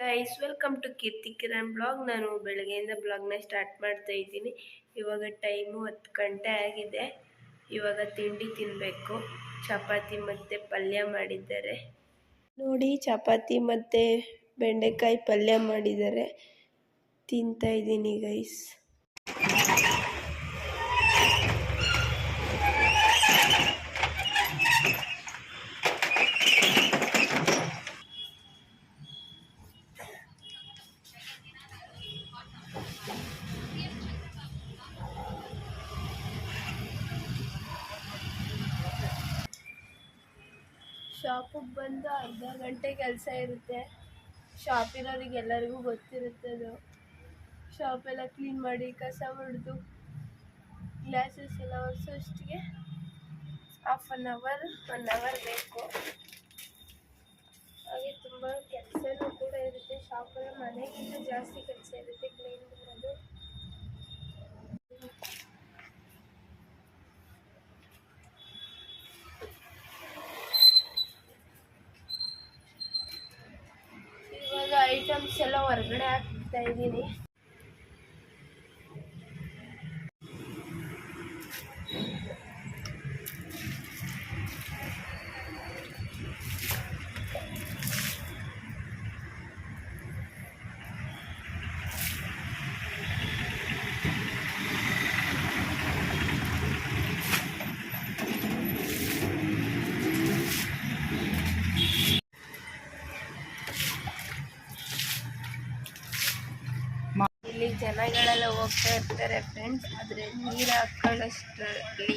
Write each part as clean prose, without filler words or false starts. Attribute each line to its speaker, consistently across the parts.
Speaker 1: Guys welcome to Keerthi Kiran blog. ನಾನು ಬೆಳಗ್ಗೆಯಿಂದ ಬ್ಲಾಗ್ನ start ಮಾಡ್ತಾ ಇದ್ದೀನಿ. ಇವಾಗ ಟೈಮು 10 ಗಂಟೆ ಆಗಿದೆ. ಇವಾಗ ತಿಂಡಿ ತಿನ್ನಬೇಕು. ಚಪಾತಿ ಮತ್ತು ಪಲ್ಯ ಮಾಡಿದ್ದಾರೆ ನೋಡಿ. ಚಪಾತಿ ಮತ್ತು ಬೆಂಡೆಕಾಯಿ ಪಲ್ಯ ಮಾಡಿದ್ದಾರೆ, ತಿಂತಾ ಇದ್ದೀನಿ ಗೈಸ್. ಶಾಪಿಗೆ ಬಂದು ಅರ್ಧ ಗಂಟೆ ಕೆಲಸ ಇರುತ್ತೆ. ಶಾಪಿರೋರಿಗೆ ಎಲ್ಲರಿಗೂ ಗೊತ್ತಿರುತ್ತೆ ಅದು. ಶಾಪೆಲ್ಲ ಕ್ಲೀನ್ ಮಾಡಿ ಕಸ ಹೊಡೆದು ಗ್ಲಾಸಸ್ ಎಲ್ಲ ಒರೆಸೋಷ್ಟಿಗೆ ಒನ್ ಅವರ್ ಬೇಕು. ಹಾಗೆ ತುಂಬ ಕೆಲಸನೂ ಕೂಡ ಇರುತ್ತೆ. ಶಾಪಲ್ಲಿ ಮನೆಗಿಂತ ಜಾಸ್ತಿ ಕೆಲಸ ಇರುತ್ತೆ ಕ್ಲೀನ್ ಮಾಡೋದು. ಇವಾಗ ಐಟಮ್ಸ್ ಎಲ್ಲ ಹೊರಗಡೆ ಹಾಕ್ತಾ ಇದ್ದೀನಿ. ಇಲ್ಲಿ ಜನಗಳೆಲ್ಲ ಹೋಗ್ತಾ ಇರ್ತಾರೆ ಫ್ರೆಂಡ್ಸ್. ಆದರೆ ನೀರು ಹಾಕೊಳ್ಳೋಷ್ಟರಲ್ಲಿ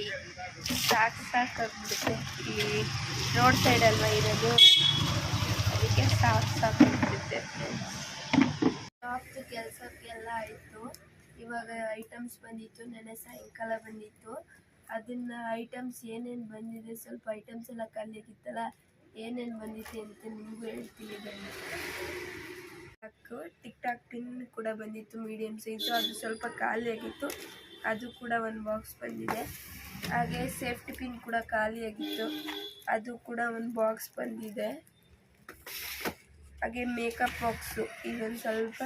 Speaker 1: ಸಾಕಾಗ್ಬಿಡುತ್ತೆ. ಇಲ್ಲಿ ರೋಡ್ ಸೈಡ್ ಅಲ್ವಾ ಇರೋದು, ಅದಕ್ಕೆ ಸಾಕಾಗ್ಬಿಡುತ್ತೆ ಫ್ರೆಂಡ್ಸ್. ಶಾಪ್ದು ಕೆಲಸಕ್ಕೆಲ್ಲ ಆಯಿತು. ಇವಾಗ ಐಟಮ್ಸ್ ಬಂದಿತ್ತು, ನೆನ್ನೆ ಸಾಯಂಕಾಲ ಬಂದಿತ್ತು. ಅದನ್ನು ಐಟಮ್ಸ್ ಏನೇನು ಬಂದಿದೆ, ಸ್ವಲ್ಪ ಐಟಮ್ಸ್ ಎಲ್ಲ ಖಾಲಿಯಾಗಿತ್ತಲ್ಲ, ಏನೇನು ಬಂದಿದೆ ಅಂತ ನಿಮಗೂ ಹೇಳ್ತೀನಿ ಬನ್ನಿ. ಟಿಕ್ ಟಾಕ್ ಪಿನ್ ಕೂಡ ಬಂದಿತ್ತು, ಮೀಡಿಯಮ್ ಸೈಜು. ಅದು ಸ್ವಲ್ಪ ಖಾಲಿಯಾಗಿತ್ತು, ಅದು ಕೂಡ ಒಂದು ಬಾಕ್ಸ್ ಬಂದಿದೆ. ಹಾಗೆ ಸೇಫ್ಟಿ ಪಿನ್ ಕೂಡ ಖಾಲಿಯಾಗಿತ್ತು, ಅದು ಕೂಡ ಒಂದು ಬಾಕ್ಸ್ ಬಂದಿದೆ. ಹಾಗೆ ಮೇಕಪ್ ಬಾಕ್ಸು ಇದೊಂದು ಸ್ವಲ್ಪ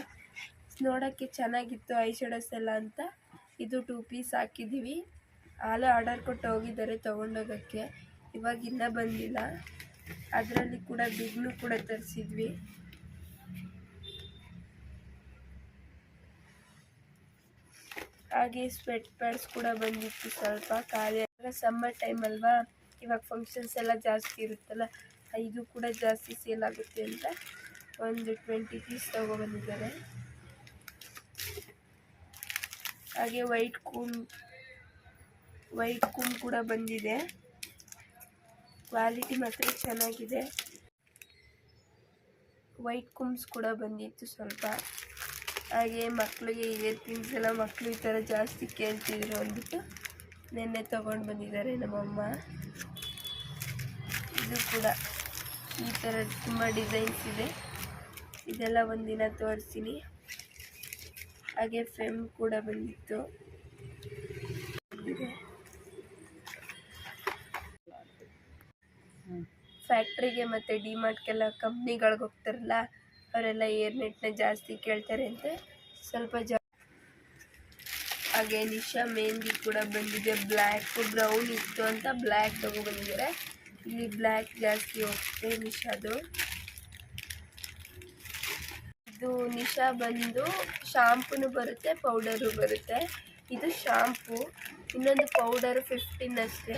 Speaker 1: ನೋಡೋಕ್ಕೆ ಚೆನ್ನಾಗಿತ್ತು, ಐ ಶೇಡೋಸ್ ಎಲ್ಲ ಅಂತ. ಇದು 2 ಪೀಸ್ ಹಾಕಿದ್ದೀವಿ. ಆಲೇ ಆರ್ಡರ್ ಕೊಟ್ಟು ಹೋಗಿದ್ದಾರೆ ತೊಗೊಂಡೋಗೋಕ್ಕೆ, ಇವಾಗ ಇನ್ನೂ ಬಂದಿಲ್ಲ. ಅದರಲ್ಲಿ ಕೂಡ ಬಿಗ್ನು ಕೂಡ ತರಿಸಿದ್ವಿ. ಹಾಗೆ ಸ್ವೆಟ್ ಪ್ಯಾಡ್ಸ್ ಕೂಡ ಬಂದಿತ್ತು, ಸ್ವಲ್ಪ ಖಾಲಿ. ಸಮ್ಮರ್ ಟೈಮ್ ಅಲ್ವಾ, ಇವಾಗ ಫಂಕ್ಷನ್ಸ್ ಎಲ್ಲ ಜಾಸ್ತಿ ಇರುತ್ತಲ್ಲ, ಇದು ಕೂಡ ಜಾಸ್ತಿ ಸೇಲ್ ಆಗುತ್ತೆ ಅಂತ ಒಂದು 20 ಪೀಸ್ ತೊಗೊಬಂದಿದ್ದಾರೆ. ಹಾಗೆ ವೈಟ್ ಕೂಮ್ ಕೂಡ ಬಂದಿದೆ, ಕ್ವಾಲಿಟಿ ಮಾತ್ರ ಚೆನ್ನಾಗಿದೆ. ವೈಟ್ ಕೂಮ್ಸ್ ಕೂಡ ಬಂದಿತ್ತು ಸ್ವಲ್ಪ. ಹಾಗೆ ಮಕ್ಕಳಿಗೆ ಇಯರ್ ಪಿನ್ಸ್ ಎಲ್ಲ ಮಕ್ಕಳು ಈ ಥರ ಜಾಸ್ತಿ ಕೇಳ್ತಿದ್ರು ಅಂದ್ಬಿಟ್ಟು ನೆನ್ನೆ ತೊಗೊಂಡು ಬಂದಿದ್ದಾರೆ ನಮ್ಮಮ್ಮ. ಇದು ಕೂಡ ಈ ಥರ ತುಂಬ ಡಿಸೈನ್ಸ್ ಇದೆ, ಇದೆಲ್ಲ ಒಂದಿನ ತೋರಿಸ್ತೀನಿ. ಹಾಗೆ ಫೆಮ್ ಕೂಡ ಬಂದಿತ್ತು. ಫ್ಯಾಕ್ಟ್ರಿಗೆ ಮತ್ತು ಡಿಮಾರ್ಟ್ಗೆಲ್ಲ ಕಂಪ್ನಿಗಳಿಗೆ ಹೋಗ್ತಾರಲ್ಲ, ಅವರೆಲ್ಲ ಏರ್ ನೆಟ್ನ ಜಾಸ್ತಿ ಕೇಳ್ತಾರೆ ಅಂತ ಸ್ವಲ್ಪ ಹಾಗೆ ನಿಶಾ ಮೆಹಂದಿ ಕೂಡ ಬಂದಿದೆ. ಬ್ರೌನ್ ಇತ್ತು ಅಂತ ಬ್ಲ್ಯಾಕ್ ತೊಗೊಬಂದಿದ್ದಾರೆ. ಇಲ್ಲಿ ಬ್ಲ್ಯಾಕ್ ಜಾಸ್ತಿ ಹೋಗುತ್ತೆ ನಿಶಾದು. ಇದು ನಿಶಾ ಬಂದು ಶಾಂಪೂನು ಬರುತ್ತೆ, ಪೌಡರು ಬರುತ್ತೆ. ಇದು ಶಾಂಪೂ, ಇನ್ನೊಂದು ಪೌಡರು 15 ಅಷ್ಟೇ.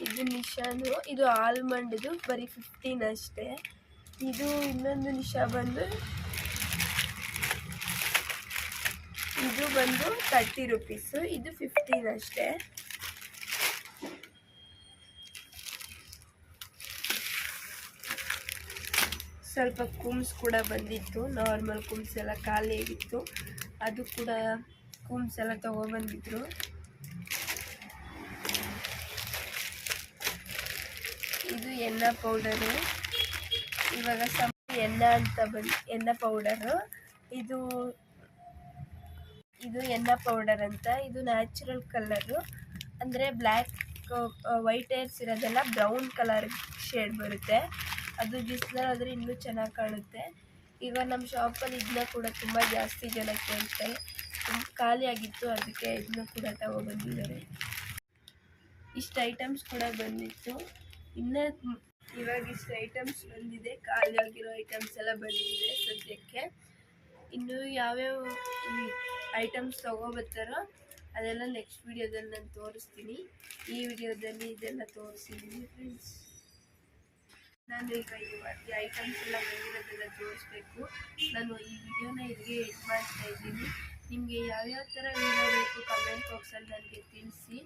Speaker 1: ಇದು ನಿಶಾನು, ಇದು ಆಲ್ಮಂಡ್ದು ಬರೀ 15 ಅಷ್ಟೇ. ಇದು ಇನ್ನೊಂದು ನಿಶಾ ಬಂದು, ಇದು ಬಂದು 30 ರುಪೀಸು, ಇದು 15 ಅಷ್ಟೇ. ಸ್ವಲ್ಪ ಕೂಮ್ಸ್ ಕೂಡ ಬಂದಿತ್ತು, ನಾರ್ಮಲ್ ಕೂಮ್ಸ್ ಎಲ್ಲ ಖಾಲಿಯಾಗಿತ್ತು, ಅದು ಕೂಡ ಕೂಮ್ಸ್ ಎಲ್ಲ ತೊಗೊಬಂದಿದ್ರು. ಇದು ಎಣ್ಣ ಪೌಡರು, ಇವಾಗ ಎಣ್ಣ ಅಂತ ಎಣ್ಣ ಪೌಡರು. ಇದು ಎಣ್ಣ ಪೌಡರ್ ಅಂತ. ಇದು ನ್ಯಾಚುರಲ್ ಕಲರು, ಅಂದರೆ ಬ್ಲ್ಯಾಕ್ ವೈಟ್ ಹೇರ್ಸ್ ಇರೋದೆಲ್ಲ ಬ್ರೌನ್ ಕಲರ್ ಶೇಡ್ ಬರುತ್ತೆ. ಅದು ಬಿಸಿಲಾದ್ರೆ ಇನ್ನೂ ಚೆನ್ನಾಗಿ ಕಾಣುತ್ತೆ. ಈಗ ನಮ್ಮ ಶಾಪಲ್ಲಿ ಇದನ್ನ ಕೂಡ ತುಂಬ ಜಾಸ್ತಿ ಜನ ಕೇಳ್ತಾರೆ. ಖಾಲಿ ಆಗಿತ್ತು, ಅದಕ್ಕೆ ಇದನ್ನ ಕೂಡ ತಗೊಬಂದಿದ್ದಾರೆ. ಇಷ್ಟು ಐಟಮ್ಸ್ ಕೂಡ ಬಂದಿತ್ತು. ಇನ್ನು ಇವಾಗ ಇಷ್ಟು ಐಟಮ್ಸ್ ಬಂದಿದೆ, ಖಾಲಿ ಆಗಿರೋ ಐಟಮ್ಸ್ ಎಲ್ಲ ಬಂದಿದೆ ಸದ್ಯಕ್ಕೆ. ಇನ್ನು ಯಾವ್ಯಾವ ಐಟಮ್ಸ್ ತೊಗೊಬರ್ತಾರೋ ಅದೆಲ್ಲ ನೆಕ್ಸ್ಟ್ ವಿಡಿಯೋದಲ್ಲಿ ನಾನು ತೋರಿಸ್ತೀನಿ. ಈ ವಿಡಿಯೋದಲ್ಲಿ ಇದೆಲ್ಲ ತೋರಿಸಿದ್ದೀನಿ ಫ್ರೆಂಡ್ಸ್. ನಾನು ಈಗ ಈ ಐಟಮ್ಸ್ ಎಲ್ಲ ಬಂದಿರೋದೆಲ್ಲ ತೋರಿಸ್ಬೇಕು. ನಾನು ಈ ವಿಡಿಯೋನ ಇಲ್ಲಿಗೆ ಎಡ್ ಮಾಡ್ತಾ ಇದ್ದೀನಿ. ನಿಮಗೆ ಯಾವ್ಯಾವ ಥರ ವಿಡಿಯೋ ಬೇಕು ಕಮೆಂಟ್ ಬಾಕ್ಸಲ್ಲಿ ನನಗೆ ತಿಳಿಸಿ.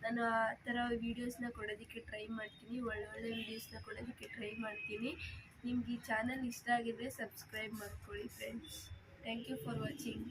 Speaker 1: ನಾನು ಆ ಥರ ವೀಡಿಯೋಸ್ನ ಕೊಡೋದಕ್ಕೆ ಟ್ರೈ ಮಾಡ್ತೀನಿ, ಒಳ್ಳೊಳ್ಳೆ ವೀಡಿಯೋಸ್ನ ಕೊಡೋದಕ್ಕೆ ಟ್ರೈ ಮಾಡ್ತೀನಿ. ನಿಮ್ಗೆ ಈ ಚಾನಲ್ ಇಷ್ಟ ಆಗಿದ್ರೆ ಸಬ್ಸ್ಕ್ರೈಬ್ ಮಾಡ್ಕೊಳ್ಳಿ friends. Thank you for watching.